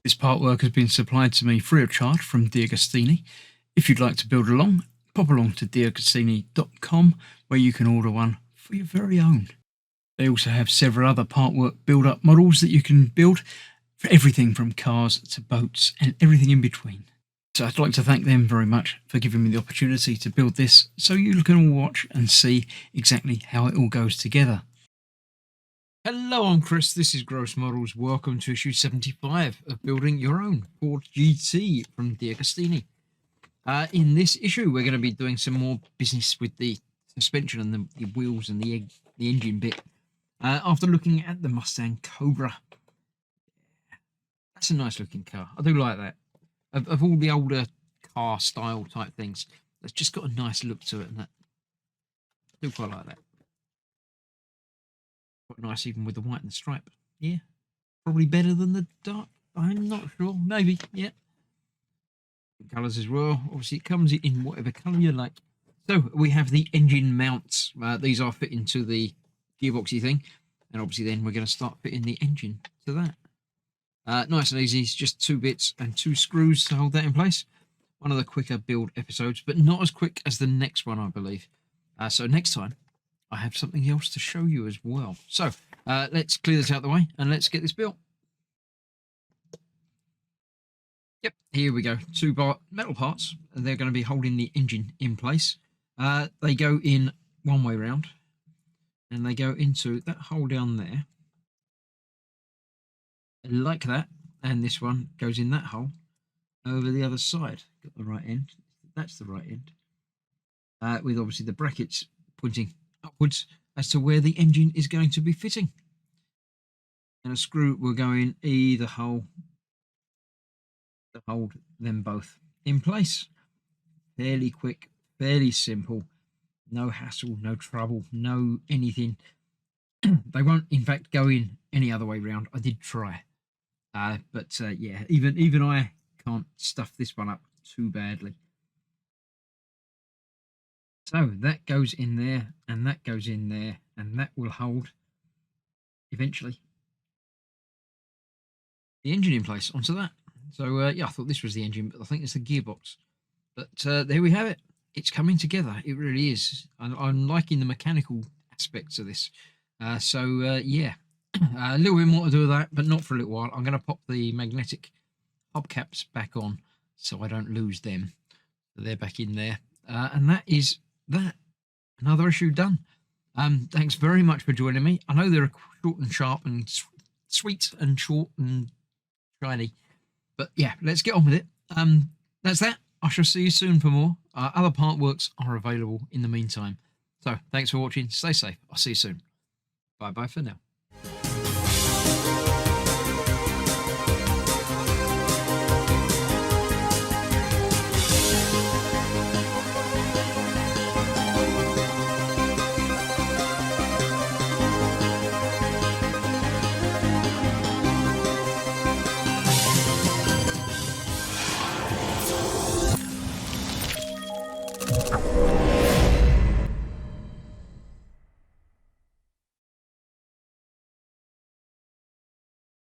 This part work has been supplied to me free of charge from DeAgostini. If you'd like to build along, pop along to DeAgostini.com where you can order one for your very own. They also have several other part work build-up models that you can build for everything from cars to boats and everything in between. So I'd like to thank them very much for giving me the opportunity to build this so you can all watch and see exactly how it all goes together. Hello, I'm Chris, this is Gross Models. Welcome to issue 75 of Building Your Own Ford GT from DeAgostini. In this issue we're going to be doing some more business with the suspension and the wheels and the engine bit. After looking at the Mustang Cobra, that's a nice looking car. I do like that. Of all the older car style type things, that's just got a nice look to it, and that I do quite like that. Quite nice even with the white and the stripe. Yeah, probably better than the dark. I'm not sure. Maybe, yeah. Colours as well. Obviously, it comes in whatever colour you like. So we have the engine mounts. These are fitting to the gearboxy thing, and obviously then we're going to start fitting the engine to that. Nice and easy. It's just 2 bits and 2 screws to hold that in place. One of the quicker build episodes, but not as quick as the next one, I believe. So next time, I have something else to show you as well. So let's clear this out of the way and let's get this built. Yep, here we go. 2 metal parts, and they're going to be holding the engine in place. They go in one way round, and they go into that hole down there, like that. And this one goes in that hole over the other side. Got the right end. That's the right end. With obviously the brackets pointing upwards as to where the engine is going to be fitting. And a screw will go in either hole to hold them both in place. Fairly quick, fairly simple, no hassle, no trouble, no anything. They won't in fact go in any other way round. I did try, but yeah, even I can't stuff this one up too badly. So that goes in there, and that goes in there, and that will hold eventually the engine in place onto that. So yeah, I thought this was the engine, but I think it's the gearbox. But there we have it. It's coming together. It really is. I'm liking the mechanical aspects of this. So yeah, a little bit more to do with that, but not for a little while. I'm going to pop the magnetic hubcaps back on so I don't lose them. So they're back in there, and that is that. Another issue done. Thanks very much for joining me. I know they're short and sharp and sweet and short and shiny, but yeah, let's get on with it. That's that. I shall see you soon for more. Other part works are available in the meantime. So thanks for watching. Stay safe. I'll see you soon. Bye bye for now.